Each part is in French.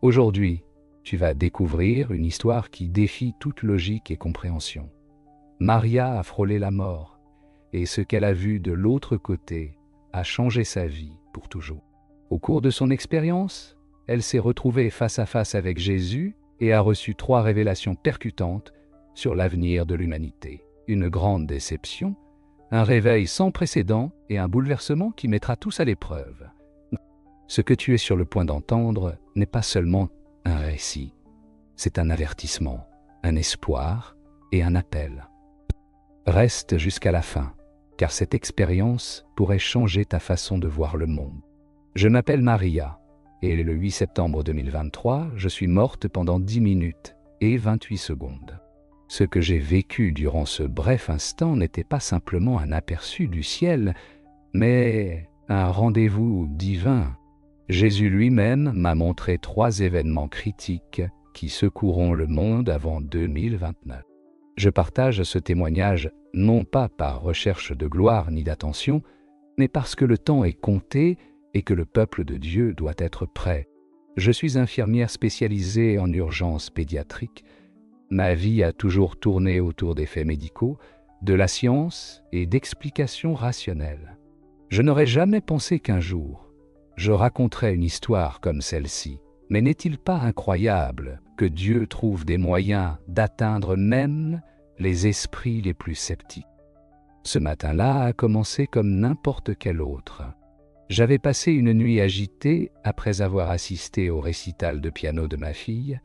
Aujourd'hui, tu vas découvrir une histoire qui défie toute logique et compréhension. Maria a frôlé la mort, et ce qu'elle a vu de l'autre côté a changé sa vie pour toujours. Au cours de son expérience, elle s'est retrouvée face à face avec Jésus et a reçu 3 révélations percutantes sur l'avenir de l'humanité. Une grande déception, un réveil sans précédent et un bouleversement qui mettra tous à l'épreuve. Ce que tu es sur le point d'entendre n'est pas seulement un récit, c'est un avertissement, un espoir et un appel. Reste jusqu'à la fin, car cette expérience pourrait changer ta façon de voir le monde. Je m'appelle Maria, et le 8 septembre 2023, je suis morte pendant 10 minutes et 28 secondes. Ce que j'ai vécu durant ce bref instant n'était pas simplement un aperçu du ciel, mais un rendez-vous divin. Jésus lui-même m'a montré 3 événements critiques qui secoueront le monde avant 2029. Je partage ce témoignage non pas par recherche de gloire ni d'attention, mais parce que le temps est compté et que le peuple de Dieu doit être prêt. Je suis infirmière spécialisée en urgence pédiatrique. Ma vie a toujours tourné autour des faits médicaux, de la science et d'explications rationnelles. Je n'aurais jamais pensé qu'un jour, je raconterais une histoire comme celle-ci. Mais n'est-il pas incroyable que Dieu trouve des moyens d'atteindre même les esprits les plus sceptiques? Ce matin-là a commencé comme n'importe quel autre. J'avais passé une nuit agitée après avoir assisté au récital de piano de ma fille,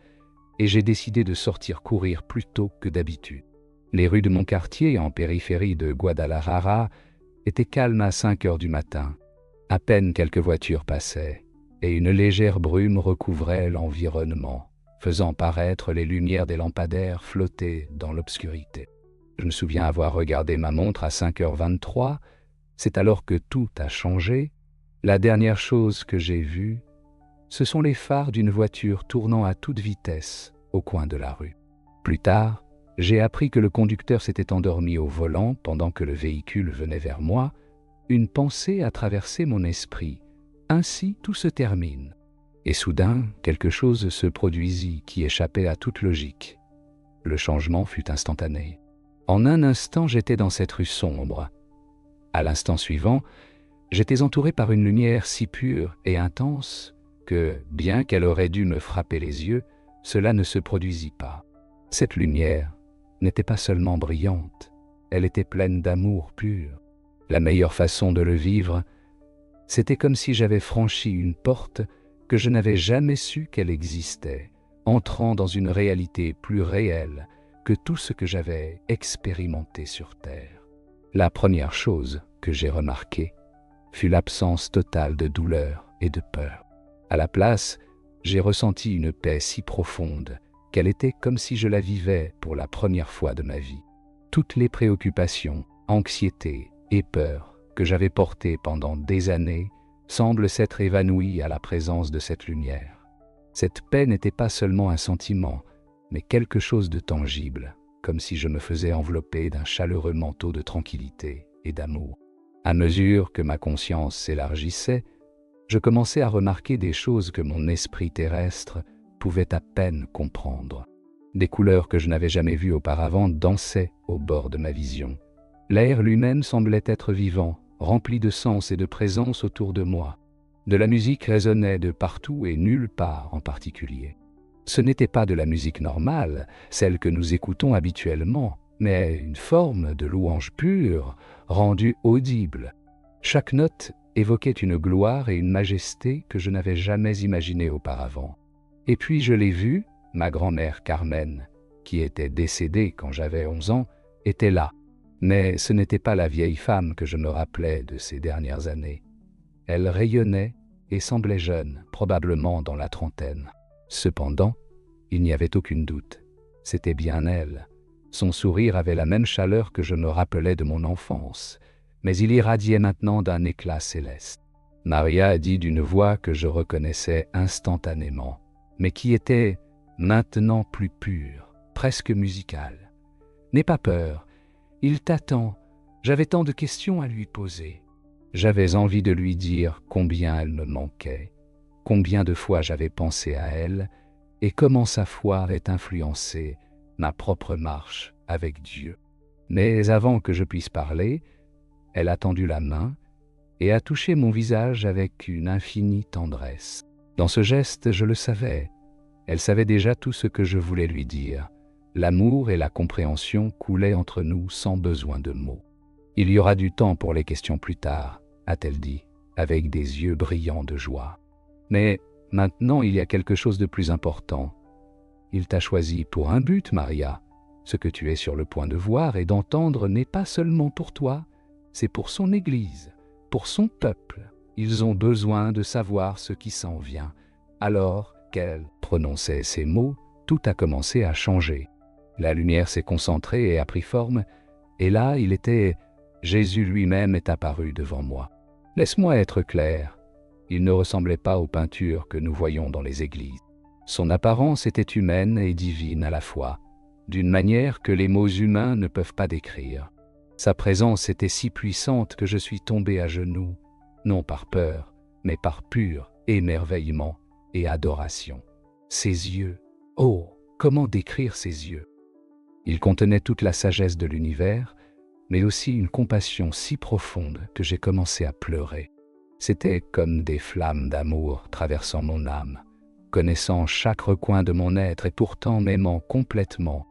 et j'ai décidé de sortir courir plus tôt que d'habitude. Les rues de mon quartier, en périphérie de Guadalajara, étaient calmes à 5 heures du matin. À peine quelques voitures passaient, et une légère brume recouvrait l'environnement, faisant paraître les lumières des lampadaires flotter dans l'obscurité. Je me souviens avoir regardé ma montre à 5h23, c'est alors que tout a changé. La dernière chose que j'ai vue, ce sont les phares d'une voiture tournant à toute vitesse au coin de la rue. Plus tard, j'ai appris que le conducteur s'était endormi au volant pendant que le véhicule venait vers moi. Une pensée a traversé mon esprit. Ainsi, tout se termine. Et soudain, quelque chose se produisit qui échappait à toute logique. Le changement fut instantané. En un instant, j'étais dans cette rue sombre. À l'instant suivant, j'étais entouré par une lumière si pure et intense que, bien qu'elle aurait dû me frapper les yeux, cela ne se produisit pas. Cette lumière n'était pas seulement brillante, elle était pleine d'amour pur. La meilleure façon de le vivre, c'était comme si j'avais franchi une porte que je n'avais jamais su qu'elle existait, entrant dans une réalité plus réelle que tout ce que j'avais expérimenté sur Terre. La première chose que j'ai remarquée fut l'absence totale de douleur et de peur. À la place, j'ai ressenti une paix si profonde qu'elle était comme si je la vivais pour la première fois de ma vie. Toutes les préoccupations, anxiétés et peurs que j'avais portées pendant des années semblent s'être évanouies à la présence de cette lumière. Cette paix n'était pas seulement un sentiment, mais quelque chose de tangible, comme si je me faisais envelopper d'un chaleureux manteau de tranquillité et d'amour. À mesure que ma conscience s'élargissait, je commençais à remarquer des choses que mon esprit terrestre pouvait à peine comprendre. Des couleurs que je n'avais jamais vues auparavant dansaient au bord de ma vision. L'air lui-même semblait être vivant, rempli de sens et de présence autour de moi. De la musique résonnait de partout et nulle part en particulier. Ce n'était pas de la musique normale, celle que nous écoutons habituellement, mais une forme de louange pure, rendue audible. Chaque note évoquait une gloire et une majesté que je n'avais jamais imaginées auparavant. Et puis je l'ai vue, ma grand-mère Carmen, qui était décédée quand j'avais 11 ans, était là. Mais ce n'était pas la vieille femme que je me rappelais de ces dernières années. Elle rayonnait et semblait jeune, probablement dans la trentaine. Cependant, il n'y avait aucun doute. C'était bien elle. Son sourire avait la même chaleur que je me rappelais de mon enfance, mais il irradiait maintenant d'un éclat céleste. Maria a dit d'une voix que je reconnaissais instantanément, mais qui était maintenant plus pure, presque musicale. « N'aie pas peur. Il t'attend. J'avais tant de questions à lui poser. » J'avais envie de lui dire combien elle me manquait. combien de fois j'avais pensé à elle et comment sa foi avait influencé ma propre marche avec Dieu. Mais avant que je puisse parler, elle a tendu la main et a touché mon visage avec une infinie tendresse. Dans ce geste, je le savais. Elle savait déjà tout ce que je voulais lui dire. L'amour et la compréhension coulaient entre nous sans besoin de mots. « Il y aura du temps pour les questions plus tard », a-t-elle dit, avec des yeux brillants de joie. « Mais maintenant, il y a quelque chose de plus important. Il t'a choisi pour un but, Maria. Ce que tu es sur le point de voir et d'entendre n'est pas seulement pour toi, c'est pour son Église, pour son peuple. Ils ont besoin de savoir ce qui s'en vient. » Alors qu'elle prononçait ces mots, tout a commencé à changer. La lumière s'est concentrée et a pris forme, et là, il était... Jésus lui-même est apparu devant moi. Laisse-moi être clair, il ne ressemblait pas aux peintures que nous voyons dans les églises. Son apparence était humaine et divine à la fois, d'une manière que les mots humains ne peuvent pas décrire. Sa présence était si puissante que je suis tombé à genoux, non par peur, mais par pur émerveillement et adoration. Ses yeux, oh, comment décrire ses yeux? Ils contenaient toute la sagesse de l'univers, mais aussi une compassion si profonde que j'ai commencé à pleurer. C'était comme des flammes d'amour traversant mon âme, connaissant chaque recoin de mon être et pourtant m'aimant complètement.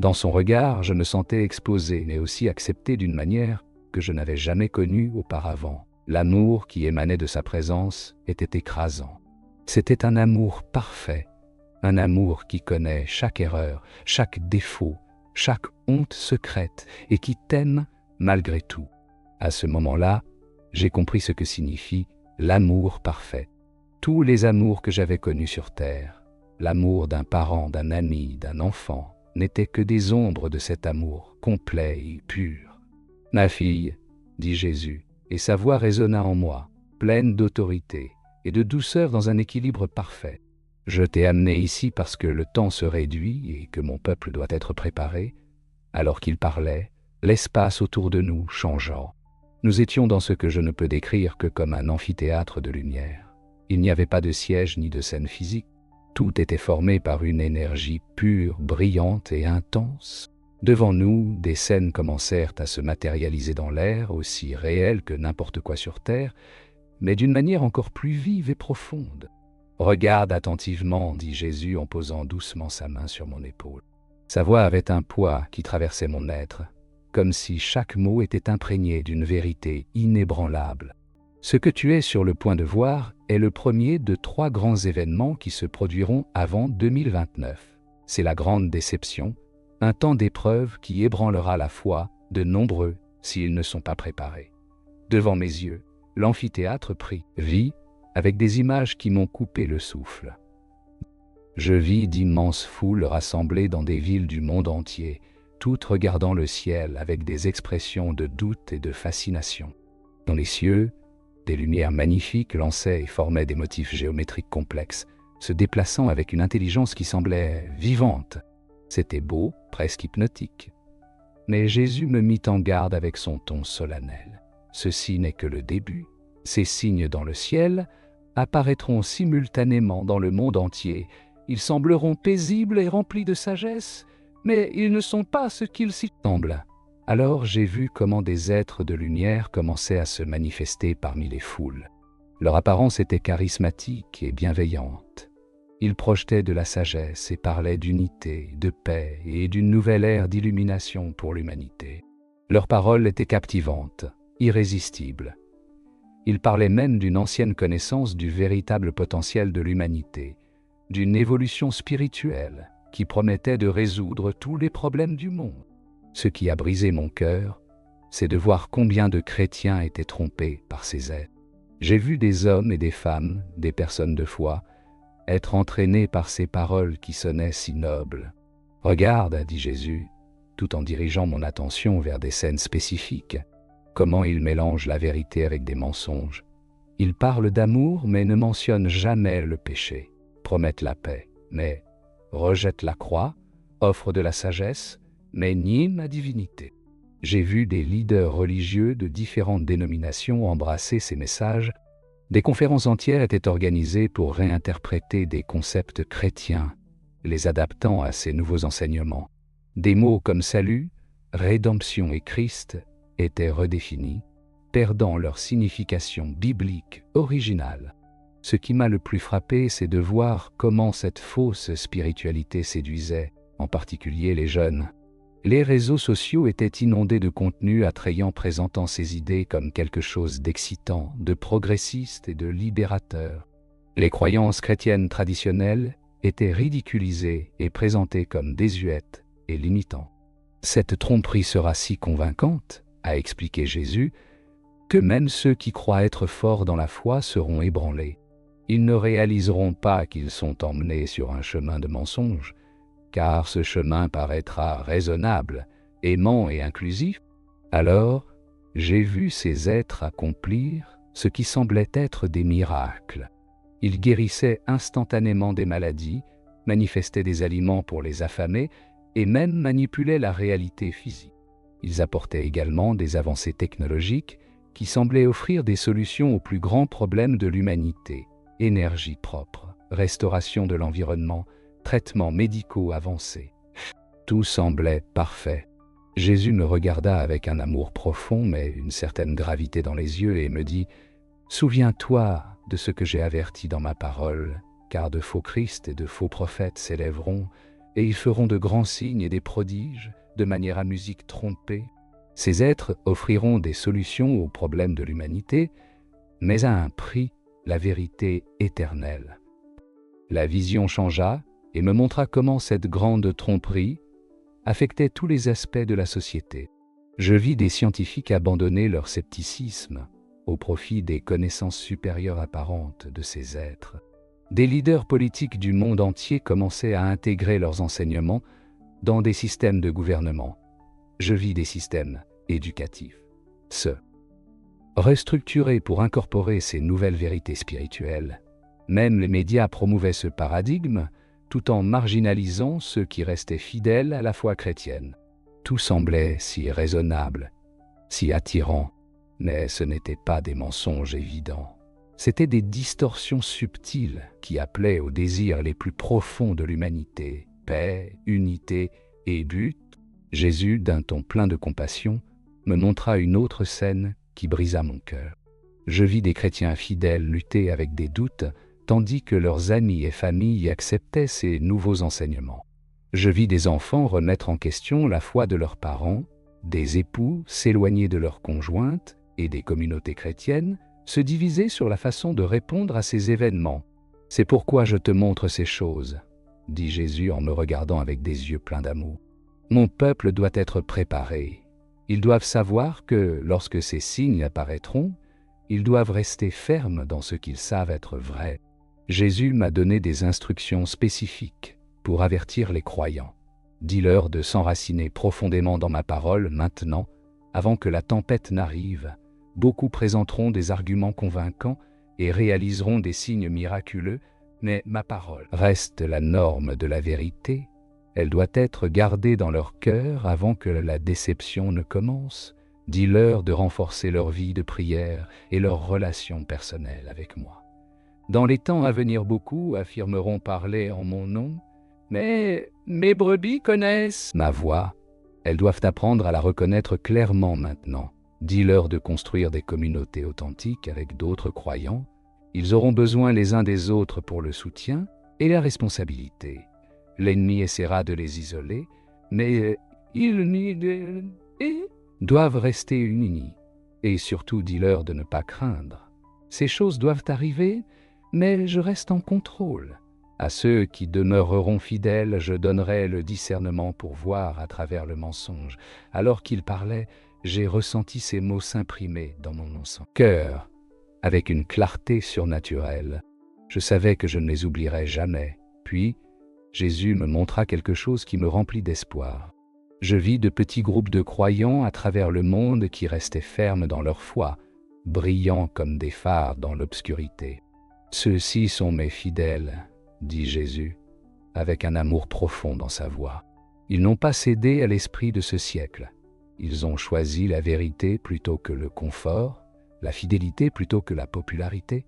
Dans son regard, je me sentais exposé, mais aussi accepté d'une manière que je n'avais jamais connue auparavant. L'amour qui émanait de sa présence était écrasant. C'était un amour parfait, un amour qui connaît chaque erreur, chaque défaut, chaque honte secrète et qui t'aime malgré tout. À ce moment-là, j'ai compris ce que signifie l'amour parfait. Tous les amours que j'avais connus sur terre, l'amour d'un parent, d'un ami, d'un enfant, n'étaient que des ombres de cet amour complet et pur. « Ma fille, » dit Jésus, et sa voix résonna en moi, pleine d'autorité et de douceur dans un équilibre parfait. Je t'ai amené ici parce que le temps se réduit et que mon peuple doit être préparé. Alors qu'il parlait, l'espace autour de nous changeant. Nous étions dans ce que je ne peux décrire que comme un amphithéâtre de lumière. Il n'y avait pas de siège ni de scène physique. Tout était formé par une énergie pure, brillante et intense. Devant nous, des scènes commencèrent à se matérialiser dans l'air, aussi réelles que n'importe quoi sur Terre, mais d'une manière encore plus vive et profonde. « Regarde attentivement, » dit Jésus en posant doucement sa main sur mon épaule. Sa voix avait un poids qui traversait mon être, comme si chaque mot était imprégné d'une vérité inébranlable. Ce que tu es sur le point de voir est le premier de 3 grands événements qui se produiront avant 2029. C'est la grande déception, un temps d'épreuve qui ébranlera la foi de nombreux s'ils ne sont pas préparés. Devant mes yeux, l'amphithéâtre prit vie avec des images qui m'ont coupé le souffle. Je vis d'immenses foules rassemblées dans des villes du monde entier, toutes regardant le ciel avec des expressions de doute et de fascination. Dans les cieux, des lumières magnifiques lançaient et formaient des motifs géométriques complexes, se déplaçant avec une intelligence qui semblait vivante. C'était beau, presque hypnotique. Mais Jésus me mit en garde avec son ton solennel. Ceci n'est que le début. Ces signes dans le ciel apparaîtront simultanément dans le monde entier. Ils sembleront paisibles et remplis de sagesse, mais ils ne sont pas ce qu'ils s'y semblent. Alors j'ai vu comment des êtres de lumière commençaient à se manifester parmi les foules. Leur apparence était charismatique et bienveillante. Ils projetaient de la sagesse et parlaient d'unité, de paix et d'une nouvelle ère d'illumination pour l'humanité. Leurs paroles étaient captivantes, irrésistibles. Ils parlaient même d'une ancienne connaissance du véritable potentiel de l'humanité, d'une évolution spirituelle qui promettait de résoudre tous les problèmes du monde. Ce qui a brisé mon cœur, c'est de voir combien de chrétiens étaient trompés par ces êtres. J'ai vu des hommes et des femmes, des personnes de foi, être entraînés par ces paroles qui sonnaient si nobles. « Regarde, » dit Jésus, tout en dirigeant mon attention vers des scènes spécifiques. Comment il mélange la vérité avec des mensonges. Il parle d'amour mais ne mentionne jamais le péché, promettent la paix, mais rejette la croix, offre de la sagesse, mais nie ma divinité. J'ai vu des leaders religieux de différentes dénominations embrasser ces messages, Des conférences entières étaient organisées pour réinterpréter des concepts chrétiens, les adaptant à ces nouveaux enseignements. Des mots comme salut, rédemption et Christ étaient redéfinis, perdant leur signification biblique originale. Ce qui m'a le plus frappé, c'est de voir comment cette fausse spiritualité séduisait, en particulier les jeunes. Les réseaux sociaux étaient inondés de contenus attrayants présentant ces idées comme quelque chose d'excitant, de progressiste et de libérateur. Les croyances chrétiennes traditionnelles étaient ridiculisées et présentées comme désuètes et limitantes. Cette tromperie sera si convaincante, a expliqué Jésus, que même ceux qui croient être forts dans la foi seront ébranlés. Ils ne réaliseront pas qu'ils sont emmenés sur un chemin de mensonge, car ce chemin paraîtra raisonnable, aimant et inclusif. Alors, j'ai vu ces êtres accomplir ce qui semblait être des miracles. Ils guérissaient instantanément des maladies, manifestaient des aliments pour les affamés et même manipulaient la réalité physique. Ils apportaient également des avancées technologiques qui semblaient offrir des solutions aux plus grands problèmes de l'humanité: énergie propre, restauration de l'environnement, traitements médicaux avancés. Tout semblait parfait. Jésus me regarda avec un amour profond, mais une certaine gravité dans les yeux, et me dit « Souviens-toi de ce que j'ai averti dans ma parole, car de faux Christ et de faux prophètes s'élèveront, et ils feront de grands signes et des prodiges, de manière à musique trompée. Ces êtres offriront des solutions aux problèmes de l'humanité, mais à un prix, la vérité éternelle. » La vision changea et me montra comment cette grande tromperie affectait tous les aspects de la société. Je vis des scientifiques abandonner leur scepticisme au profit des connaissances supérieures apparentes de ces êtres. Des leaders politiques du monde entier commençaient à intégrer leurs enseignements dans des systèmes de gouvernement. Je vis des systèmes éducatifs se restructurer pour incorporer ces nouvelles vérités spirituelles. Même les médias promouvaient ce paradigme, tout en marginalisant ceux qui restaient fidèles à la foi chrétienne. Tout semblait si raisonnable, si attirant, mais ce n'étaient pas des mensonges évidents. C'étaient des distorsions subtiles qui appelaient aux désirs les plus profonds de l'humanité: paix, unité et but. Jésus, d'un ton plein de compassion, me montra une autre scène qui brisa mon cœur. Je vis des chrétiens fidèles lutter avec des doutes, tandis que leurs amis et familles acceptaient ces nouveaux enseignements. Je vis des enfants remettre en question la foi de leurs parents, des époux s'éloigner de leurs conjointes et des communautés chrétiennes se diviser sur la façon de répondre à ces événements. « C'est pourquoi je te montre ces choses, » dit Jésus en me regardant avec des yeux pleins d'amour. « Mon peuple doit être préparé. Ils doivent savoir que, lorsque ces signes apparaîtront, ils doivent rester fermes dans ce qu'ils savent être vrai. » Jésus m'a donné des instructions spécifiques pour avertir les croyants. Dis-leur de s'enraciner profondément dans ma parole maintenant, avant que la tempête n'arrive. Beaucoup présenteront des arguments convaincants et réaliseront des signes miraculeux, mais ma parole reste la norme de la vérité. Elle doit être gardée dans leur cœur avant que la déception ne commence. Dis-leur de renforcer leur vie de prière et leur relation personnelle avec moi. Dans les temps à venir, beaucoup affirmeront parler en mon nom, mais mes brebis connaissent ma voix. Elles doivent apprendre à la reconnaître clairement maintenant. Dis-leur de construire des communautés authentiques avec d'autres croyants. Ils auront besoin les uns des autres pour le soutien et la responsabilité. L'ennemi essaiera de les isoler, mais ils doivent rester unis. Et surtout, dis-leur de ne pas craindre. Ces choses doivent arriver, mais je reste en contrôle. À ceux qui demeureront fidèles, je donnerai le discernement pour voir à travers le mensonge. » Alors qu'il parlait, j'ai ressenti ces mots s'imprimer dans mon cœur avec une clarté surnaturelle. Je savais que je ne les oublierais jamais. Puis, Jésus me montra quelque chose qui me remplit d'espoir. Je vis de petits groupes de croyants à travers le monde qui restaient fermes dans leur foi, brillants comme des phares dans l'obscurité. « Ceux-ci sont mes fidèles, » dit Jésus, avec un amour profond dans sa voix. Ils n'ont pas cédé à l'esprit de ce siècle. Ils ont choisi la vérité plutôt que le confort, la fidélité plutôt que la popularité.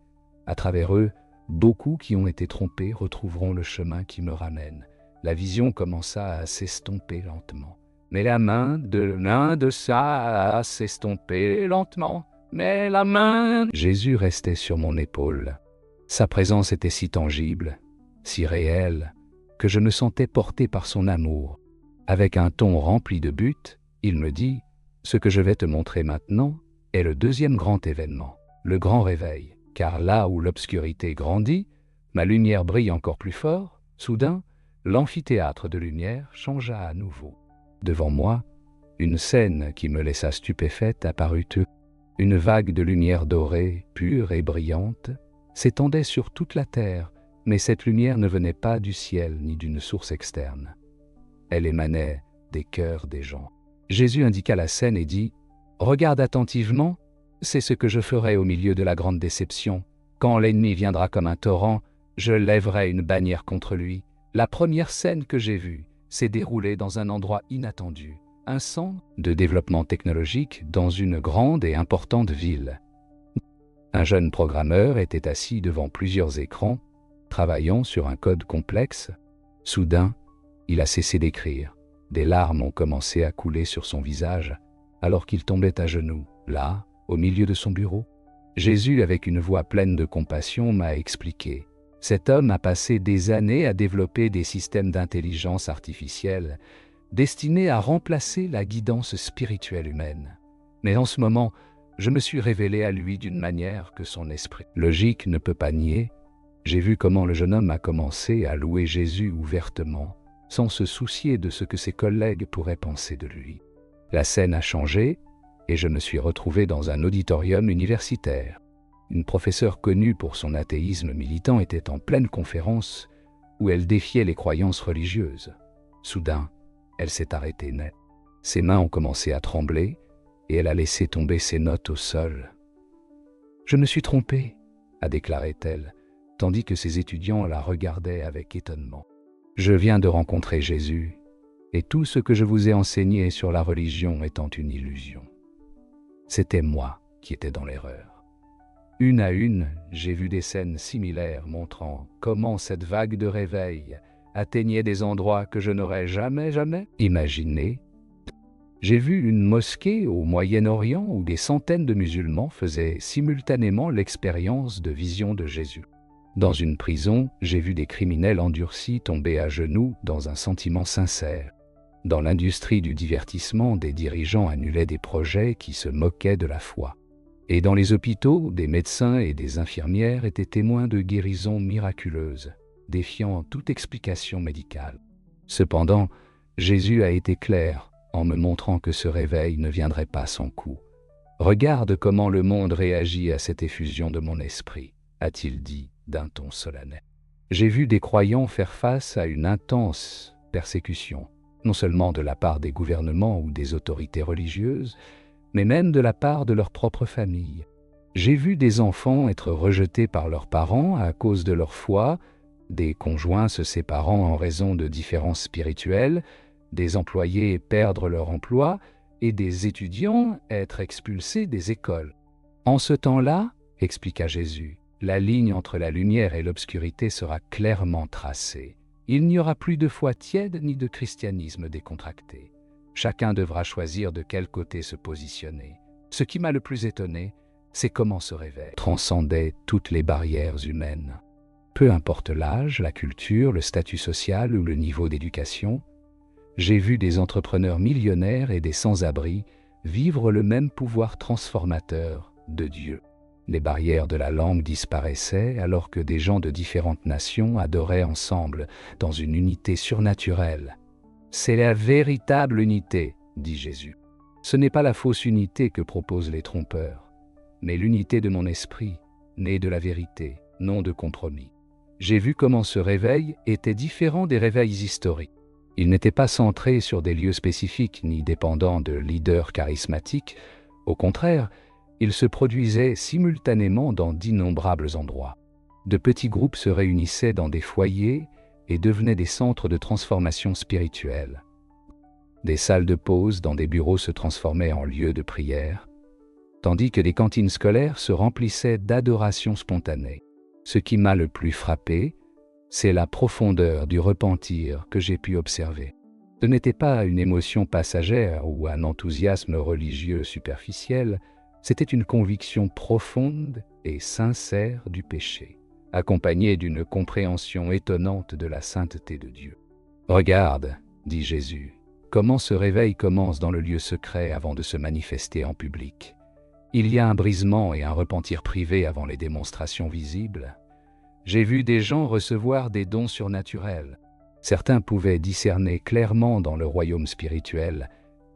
À travers eux, beaucoup qui ont été trompés retrouveront le chemin qui me ramène. La vision commença à s'estomper lentement. Mais la main de l'un de ça a s'estompé lentement. Mais la main... Jésus restait sur mon épaule. Sa présence était si tangible, si réelle, que je me sentais porté par son amour. Avec un ton rempli de but, il me dit « Ce que je vais te montrer maintenant est le deuxième grand événement, le grand réveil. Car là où l'obscurité grandit, ma lumière brille encore plus fort. Soudain, l'amphithéâtre de lumière changea à nouveau. Devant moi, une scène qui me laissa stupéfaite apparut. Une vague de lumière dorée, pure et brillante, s'étendait sur toute la terre, mais cette lumière ne venait pas du ciel ni d'une source externe. Elle émanait des cœurs des gens. Jésus indiqua la scène et dit « Regarde attentivement, c'est ce que je ferai au milieu de la grande déception. Quand l'ennemi viendra comme un torrent, je lèverai une bannière contre lui. La première scène que j'ai vue s'est déroulée dans un endroit inattendu, un centre de développement technologique dans une grande et importante ville. Un jeune programmeur était assis devant plusieurs écrans, travaillant sur un code complexe. Soudain, il a cessé d'écrire. Des larmes ont commencé à couler sur son visage, alors qu'il tombait à genoux, là, au milieu de son bureau. Jésus, avec une voix pleine de compassion, m'a expliqué. Cet homme a passé des années à développer des systèmes d'intelligence artificielle destinés à remplacer la guidance spirituelle humaine. Mais en ce moment, je me suis révélé à lui d'une manière que son esprit logique ne peut pas nier. J'ai vu comment le jeune homme a commencé à louer Jésus ouvertement, sans se soucier de ce que ses collègues pourraient penser de lui. La scène a changé, et je me suis retrouvé dans un auditorium universitaire. Une professeure connue pour son athéisme militant était en pleine conférence où elle défiait les croyances religieuses. Soudain, elle s'est arrêtée net. Ses mains ont commencé à trembler et elle a laissé tomber ses notes au sol. « Je me suis trompée », a déclaré-elle, tandis que ses étudiants la regardaient avec étonnement. « Je viens de rencontrer Jésus, et tout ce que je vous ai enseigné sur la religion étant une illusion. C'était moi qui étais dans l'erreur. » Une à une, j'ai vu des scènes similaires montrant comment cette vague de réveil atteignait des endroits que je n'aurais jamais imaginés. J'ai vu une mosquée au Moyen-Orient où des centaines de musulmans faisaient simultanément l'expérience de vision de Jésus. Dans une prison, j'ai vu des criminels endurcis tomber à genoux dans un sentiment sincère. Dans l'industrie du divertissement, des dirigeants annulaient des projets qui se moquaient de la foi. Et dans les hôpitaux, des médecins et des infirmières étaient témoins de guérisons miraculeuses, défiant toute explication médicale. Cependant, Jésus a été clair en me montrant que ce réveil ne viendrait pas sans coup. « Regarde comment le monde réagit à cette effusion de mon esprit », a-t-il dit d'un ton solennel. J'ai vu des croyants faire face à une intense persécution, non seulement de la part des gouvernements ou des autorités religieuses, mais même de la part de leur propre famille. J'ai vu des enfants être rejetés par leurs parents à cause de leur foi, des conjoints se séparant en raison de différences spirituelles, des employés perdre leur emploi et des étudiants être expulsés des écoles. En ce temps-là, expliqua Jésus, la ligne entre la lumière et l'obscurité sera clairement tracée. Il n'y aura plus de foi tiède ni de christianisme décontracté. Chacun devra choisir de quel côté se positionner. Ce qui m'a le plus étonné, c'est comment ce réveil transcendait toutes les barrières humaines. Peu importe l'âge, la culture, le statut social ou le niveau d'éducation, j'ai vu des entrepreneurs millionnaires et des sans-abri vivre le même pouvoir transformateur de Dieu. Les barrières de la langue disparaissaient alors que des gens de différentes nations adoraient ensemble dans une unité surnaturelle. C'est la véritable unité, dit Jésus. Ce n'est pas la fausse unité que proposent les trompeurs, mais l'unité de mon esprit, née de la vérité, non de compromis. J'ai vu comment ce réveil était différent des réveils historiques. Il n'était pas centré sur des lieux spécifiques ni dépendant de leaders charismatiques. Au contraire, il se produisait simultanément dans d'innombrables endroits. De petits groupes se réunissaient dans des foyers et devenaient des centres de transformation spirituelle. Des salles de pause dans des bureaux se transformaient en lieux de prière, tandis que des cantines scolaires se remplissaient d'adoration spontanée. Ce qui m'a le plus frappé, c'est la profondeur du repentir que j'ai pu observer. Ce n'était pas une émotion passagère ou un enthousiasme religieux superficiel, c'était une conviction profonde et sincère du péché, accompagnée d'une compréhension étonnante de la sainteté de Dieu. « Regarde, dit Jésus, comment ce réveil commence dans le lieu secret avant de se manifester en public. Il y a un brisement et un repentir privé avant les démonstrations visibles. J'ai vu des gens recevoir des dons surnaturels. Certains pouvaient discerner clairement dans le royaume spirituel,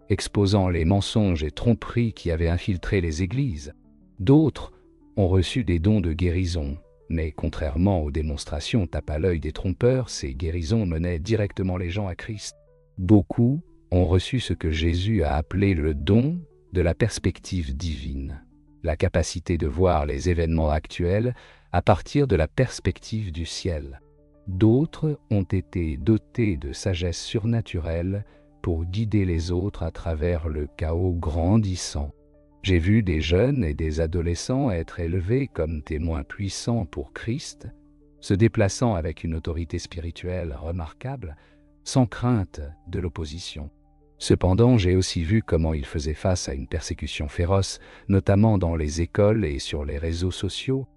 exposant les mensonges et tromperies qui avaient infiltré les églises. D'autres ont reçu des dons de guérison, mais contrairement aux démonstrations tape à l'œil des trompeurs, ces guérisons menaient directement les gens à Christ. Beaucoup ont reçu ce que Jésus a appelé le don de la perspective divine, la capacité de voir les événements actuels à partir de la perspective du ciel. D'autres ont été dotés de sagesse surnaturelle pour guider les autres à travers le chaos grandissant. J'ai vu des jeunes et des adolescents être élevés comme témoins puissants pour Christ, se déplaçant avec une autorité spirituelle remarquable, sans crainte de l'opposition. Cependant, j'ai aussi vu comment ils faisaient face à une persécution féroce, notamment dans les écoles et sur les réseaux sociaux.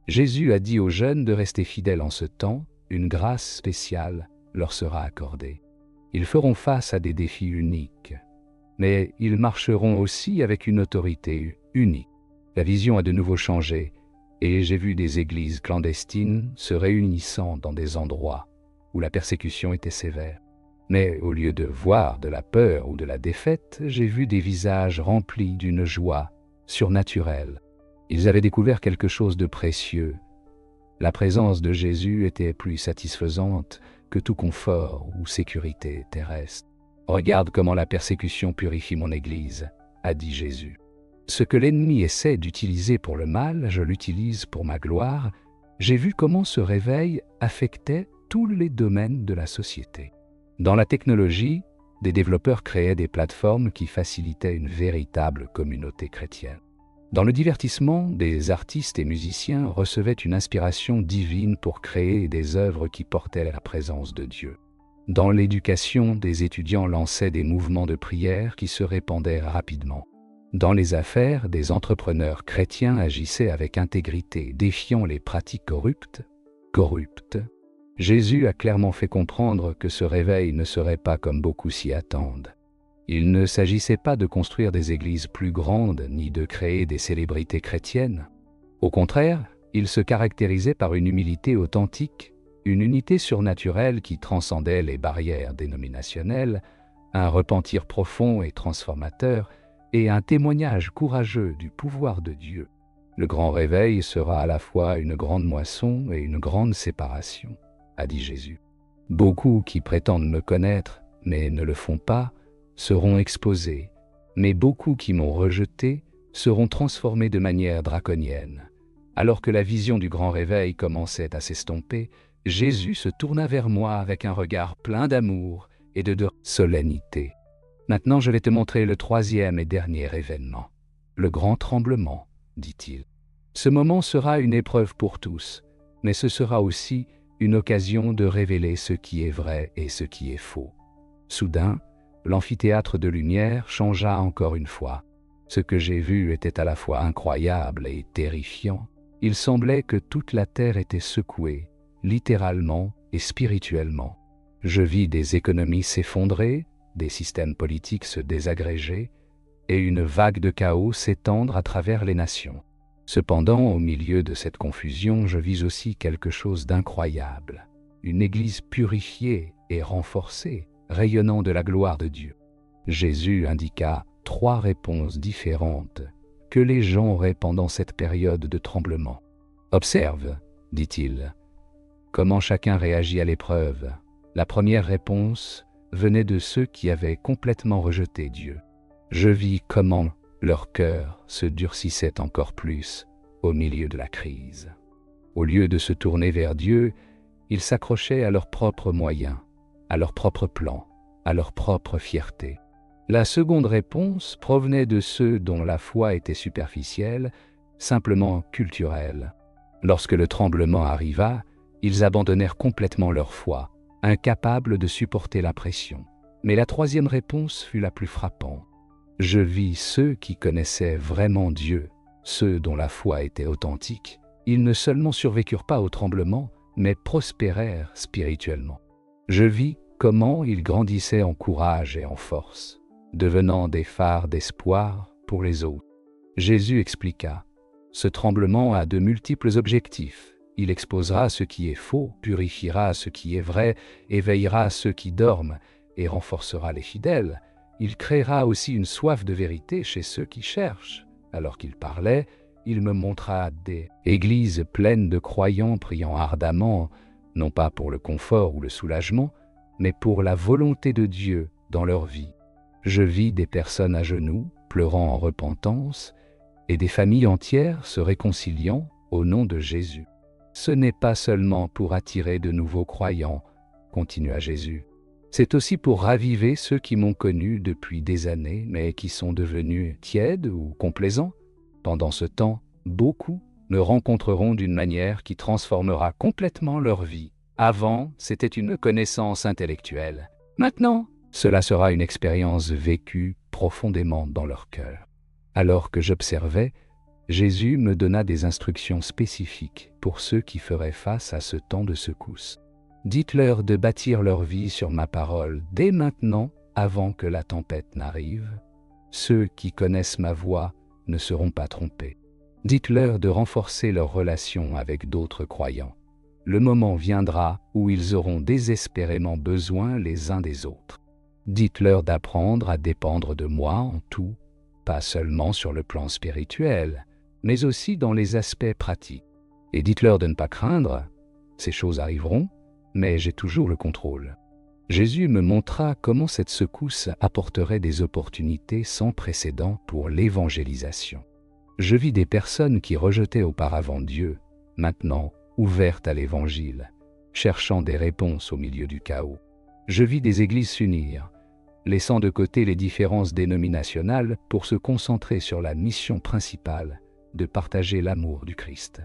Jésus a dit aux jeunes de rester fidèles en ce temps, une grâce spéciale leur sera accordée. Ils feront face à des défis uniques, mais ils marcheront aussi avec une autorité unique. La vision a de nouveau changé, et j'ai vu des églises clandestines se réunissant dans des endroits où la persécution était sévère. Mais au lieu de voir de la peur ou de la défaite, j'ai vu des visages remplis d'une joie surnaturelle. Ils avaient découvert quelque chose de précieux. La présence de Jésus était plus satisfaisante que tout confort ou sécurité terrestre. « Regarde comment la persécution purifie mon Église, a dit Jésus. Ce que l'ennemi essaie d'utiliser pour le mal, je l'utilise pour ma gloire. J'ai vu comment ce réveil affectait tous les domaines de la société. Dans la technologie, des développeurs créaient des plateformes qui facilitaient une véritable communauté chrétienne. Dans le divertissement, des artistes et musiciens recevaient une inspiration divine pour créer des œuvres qui portaient la présence de Dieu. Dans l'éducation, des étudiants lançaient des mouvements de prière qui se répandaient rapidement. Dans les affaires, des entrepreneurs chrétiens agissaient avec intégrité, défiant les pratiques corruptes. Jésus a clairement fait comprendre que ce réveil ne serait pas comme beaucoup s'y attendent. Il ne s'agissait pas de construire des églises plus grandes ni de créer des célébrités chrétiennes. Au contraire, il se caractérisait par une humilité authentique, une unité surnaturelle qui transcendait les barrières dénominationnelles, un repentir profond et transformateur et un témoignage courageux du pouvoir de Dieu. Le grand réveil sera à la fois une grande moisson et une grande séparation, a dit Jésus. Beaucoup qui prétendent me connaître, mais ne le font pas, seront exposés, mais beaucoup qui m'ont rejeté seront transformés de manière draconienne. Alors que la vision du grand réveil commençait à s'estomper, Jésus se tourna vers moi avec un regard plein d'amour et de solennité. « Maintenant je vais te montrer le troisième et dernier événement, le grand tremblement, dit-il. Ce moment sera une épreuve pour tous, mais ce sera aussi une occasion de révéler ce qui est vrai et ce qui est faux. » Soudain, l'amphithéâtre de lumière changea encore une fois. Ce que j'ai vu était à la fois incroyable et terrifiant. Il semblait que toute la terre était secouée, littéralement et spirituellement. Je vis des économies s'effondrer, des systèmes politiques se désagréger, et une vague de chaos s'étendre à travers les nations. Cependant, au milieu de cette confusion, je vis aussi quelque chose d'incroyable. Une église purifiée et renforcée, rayonnant de la gloire de Dieu. Jésus indiqua 3 réponses différentes que les gens auraient pendant cette période de tremblement. « Observe, dit-il, comment chacun réagit à l'épreuve. La première réponse venait de ceux qui avaient complètement rejeté Dieu. Je vis comment leur cœur se durcissait encore plus au milieu de la crise. Au lieu de se tourner vers Dieu, ils s'accrochaient à leurs propres moyens, à leurs propres plans, à leur propre fierté. La seconde réponse provenait de ceux dont la foi était superficielle, simplement culturelle. Lorsque le tremblement arriva, ils abandonnèrent complètement leur foi, incapables de supporter la pression. Mais la troisième réponse fut la plus frappante. Je vis ceux qui connaissaient vraiment Dieu, ceux dont la foi était authentique. Ils ne seulement survécurent pas au tremblement, mais prospérèrent spirituellement. Je vis comment ils grandissaient en courage et en force, devenant des phares d'espoir pour les autres. Jésus expliqua, « Ce tremblement a de multiples objectifs. Il exposera ce qui est faux, purifiera ce qui est vrai, éveillera ceux qui dorment et renforcera les fidèles. Il créera aussi une soif de vérité chez ceux qui cherchent. » Alors qu'il parlait, il me montra des églises pleines de croyants priant ardemment, non pas pour le confort ou le soulagement, mais pour la volonté de Dieu dans leur vie. Je vis des personnes à genoux, pleurant en repentance, et des familles entières se réconciliant au nom de Jésus. Ce n'est pas seulement pour attirer de nouveaux croyants, continua Jésus. C'est aussi pour raviver ceux qui m'ont connu depuis des années, mais qui sont devenus tièdes ou complaisants. Pendant ce temps, beaucoup me rencontreront d'une manière qui transformera complètement leur vie. Avant, c'était une connaissance intellectuelle. Maintenant, cela sera une expérience vécue profondément dans leur cœur. Alors que j'observais, Jésus me donna des instructions spécifiques pour ceux qui feraient face à ce temps de secousse. Dites-leur de bâtir leur vie sur ma parole dès maintenant, avant que la tempête n'arrive. Ceux qui connaissent ma voix ne seront pas trompés. Dites-leur de renforcer leur relation avec d'autres croyants. Le moment viendra où ils auront désespérément besoin les uns des autres. Dites-leur d'apprendre à dépendre de moi en tout, pas seulement sur le plan spirituel, mais aussi dans les aspects pratiques. Et dites-leur de ne pas craindre, ces choses arriveront, mais j'ai toujours le contrôle. Jésus me montra comment cette secousse apporterait des opportunités sans précédent pour l'évangélisation. Je vis des personnes qui rejetaient auparavant Dieu, maintenant ouvertes à l'Évangile, cherchant des réponses au milieu du chaos. Je vis des églises s'unir, laissant de côté les différences dénominationnelles pour se concentrer sur la mission principale de partager l'amour du Christ.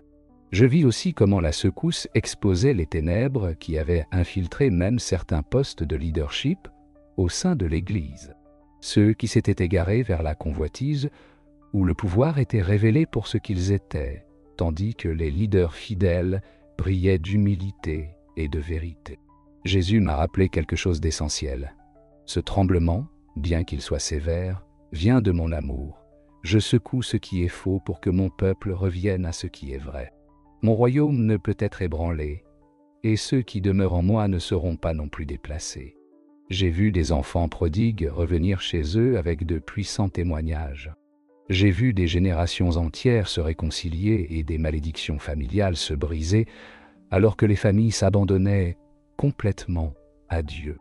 Je vis aussi comment la secousse exposait les ténèbres qui avaient infiltré même certains postes de leadership au sein de l'Église. Ceux qui s'étaient égarés vers la convoitise, où le pouvoir était révélé pour ce qu'ils étaient, tandis que les leaders fidèles brillaient d'humilité et de vérité. Jésus m'a rappelé quelque chose d'essentiel. Ce tremblement, bien qu'il soit sévère, vient de mon amour. Je secoue ce qui est faux pour que mon peuple revienne à ce qui est vrai. Mon royaume ne peut être ébranlé, et ceux qui demeurent en moi ne seront pas non plus déplacés. J'ai vu des enfants prodigues revenir chez eux avec de puissants témoignages. J'ai vu des générations entières se réconcilier et des malédictions familiales se briser, alors que les familles s'abandonnaient complètement à Dieu.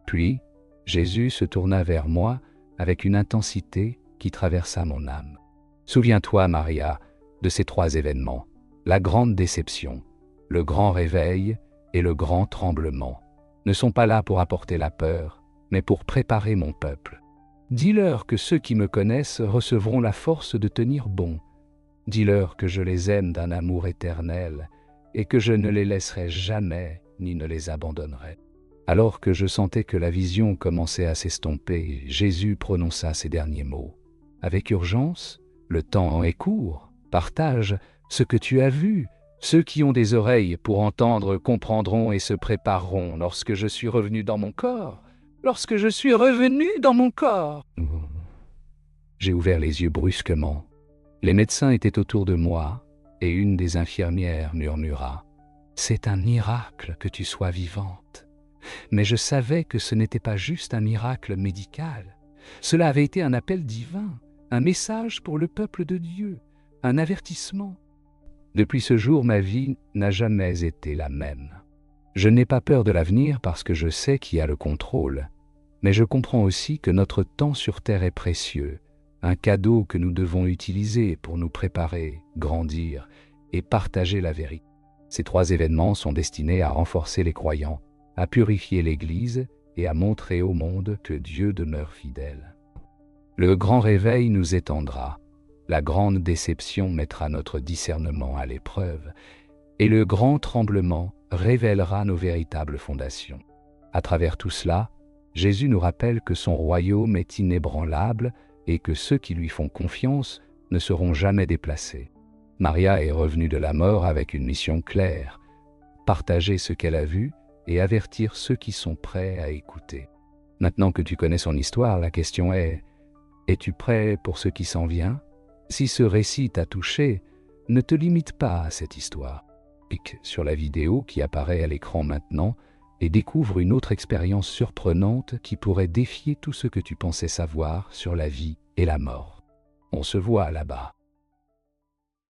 Puis, Jésus se tourna vers moi avec une intensité qui traversa mon âme. Souviens-toi, Maria, de ces 3 événements. La grande déception, le grand réveil et le grand tremblement ne sont pas là pour apporter la peur, mais pour préparer mon peuple. Dis-leur que ceux qui me connaissent recevront la force de tenir bon. Dis-leur que je les aime d'un amour éternel et que je ne les laisserai jamais ni ne les abandonnerai. Alors que je sentais que la vision commençait à s'estomper, Jésus prononça ces derniers mots. Avec urgence, le temps est court, partage ce que tu as vu. Ceux qui ont des oreilles pour entendre comprendront et se prépareront lorsque je suis revenu dans mon corps. Lorsque je suis revenu dans mon corps. J'ai ouvert les yeux brusquement. Les médecins étaient autour de moi et une des infirmières murmura « C'est un miracle que tu sois vivante. » Mais je savais que ce n'était pas juste un miracle médical. Cela avait été un appel divin, un message pour le peuple de Dieu, un avertissement. Depuis ce jour, ma vie n'a jamais été la même. Je n'ai pas peur de l'avenir parce que je sais qui a le contrôle, mais je comprends aussi que notre temps sur terre est précieux, un cadeau que nous devons utiliser pour nous préparer, grandir et partager la vérité. Ces 3 événements sont destinés à renforcer les croyants, à purifier l'Église et à montrer au monde que Dieu demeure fidèle. Le grand réveil nous étendra. La grande déception mettra notre discernement à l'épreuve et le grand tremblement révélera nos véritables fondations. À travers tout cela, Jésus nous rappelle que son royaume est inébranlable et que ceux qui lui font confiance ne seront jamais déplacés. Maria est revenue de la mort avec une mission claire: partager ce qu'elle a vu et avertir ceux qui sont prêts à écouter. Maintenant que tu connais son histoire, la question est: es-tu prêt pour ce qui s'en vient? Si ce récit t'a touché, ne te limite pas à cette histoire. Clique sur la vidéo qui apparaît à l'écran maintenant et découvre une autre expérience surprenante qui pourrait défier tout ce que tu pensais savoir sur la vie et la mort. On se voit là-bas.